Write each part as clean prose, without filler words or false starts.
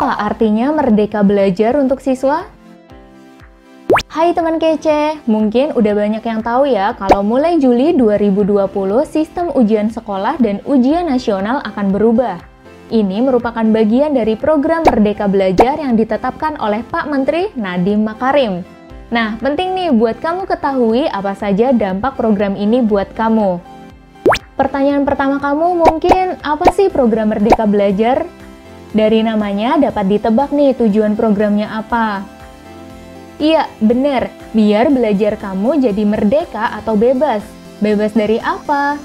Apa artinya merdeka belajar untuk siswa? Hai teman kece, mungkin udah banyak yang tahu ya kalau mulai Juli 2020 sistem ujian sekolah dan ujian nasional akan berubah. Ini merupakan bagian dari program Merdeka Belajar yang ditetapkan oleh Pak Menteri Nadiem Makarim. Nah, penting nih buat kamu ketahui apa saja dampak program ini buat kamu. Pertanyaan pertama kamu mungkin, apa sih program Merdeka Belajar? Dari namanya dapat ditebak nih tujuan programnya apa. Iya, bener. Biar belajar kamu jadi merdeka atau bebas. Bebas dari apa?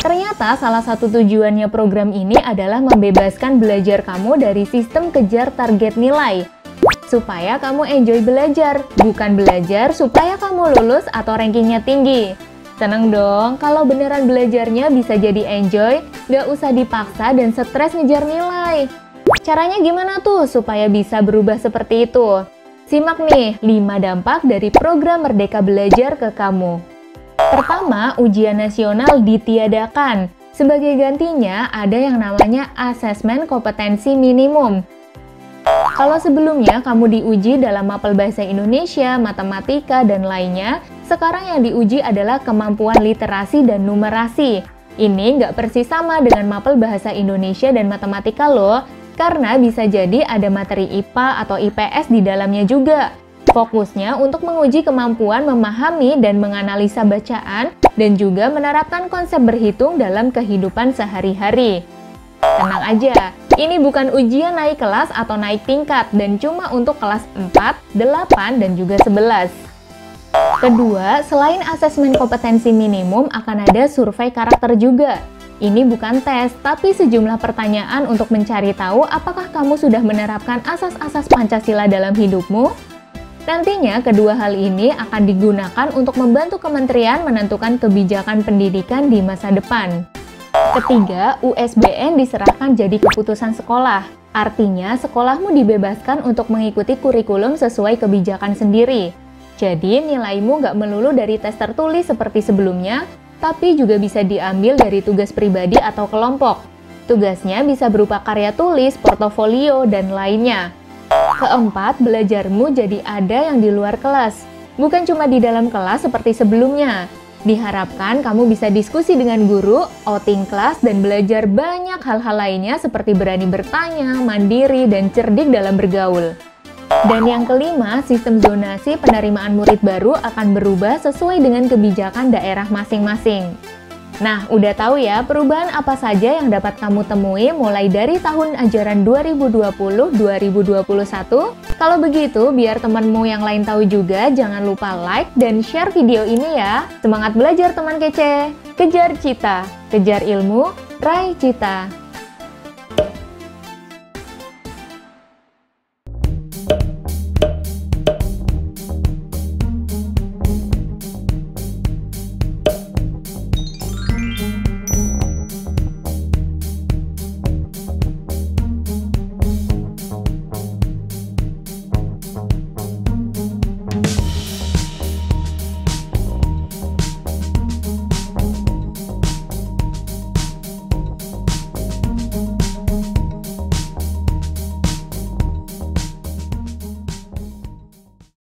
Ternyata salah satu tujuannya program ini adalah membebaskan belajar kamu dari sistem kejar target nilai. Supaya kamu enjoy belajar, bukan belajar supaya kamu lulus atau rankingnya tinggi. Seneng dong kalau beneran belajarnya bisa jadi enjoy, gak usah dipaksa dan stres ngejar nilai. Caranya gimana tuh supaya bisa berubah seperti itu? Simak nih 5 dampak dari program Merdeka Belajar ke kamu. Pertama, ujian nasional ditiadakan. Sebagai gantinya, ada yang namanya asesmen kompetensi minimum. Kalau sebelumnya kamu diuji dalam mapel bahasa Indonesia, matematika, dan lainnya, sekarang yang diuji adalah kemampuan literasi dan numerasi. Ini nggak persis sama dengan mapel bahasa Indonesia dan matematika loh, karena bisa jadi ada materi IPA atau IPS di dalamnya juga. Fokusnya untuk menguji kemampuan memahami dan menganalisa bacaan dan juga menerapkan konsep berhitung dalam kehidupan sehari-hari. Tenang aja, ini bukan ujian naik kelas atau naik tingkat dan cuma untuk kelas 4, 8, dan juga 11. Kedua, selain asesmen kompetensi minimum akan ada survei karakter juga. Ini bukan tes, tapi sejumlah pertanyaan untuk mencari tahu apakah kamu sudah menerapkan asas-asas Pancasila dalam hidupmu. Nantinya, kedua hal ini akan digunakan untuk membantu kementerian menentukan kebijakan pendidikan di masa depan. Ketiga, USBN diserahkan jadi keputusan sekolah. Artinya, sekolahmu dibebaskan untuk mengikuti kurikulum sesuai kebijakan sendiri. Jadi, nilaimu nggak melulu dari tes tertulis seperti sebelumnya, tapi juga bisa diambil dari tugas pribadi atau kelompok. Tugasnya bisa berupa karya tulis, portofolio, dan lainnya. Keempat, belajarmu jadi ada yang di luar kelas. Bukan cuma di dalam kelas seperti sebelumnya. Diharapkan kamu bisa diskusi dengan guru, outing kelas, dan belajar banyak hal-hal lainnya seperti berani bertanya, mandiri, dan cerdik dalam bergaul. Dan yang kelima, sistem zonasi penerimaan murid baru akan berubah sesuai dengan kebijakan daerah masing-masing. Nah, udah tahu ya perubahan apa saja yang dapat kamu temui mulai dari tahun ajaran 2020-2021? Kalau begitu, biar temanmu yang lain tahu juga, jangan lupa like dan share video ini ya. Semangat belajar teman kece! Kejar cita, kejar ilmu, raih cita!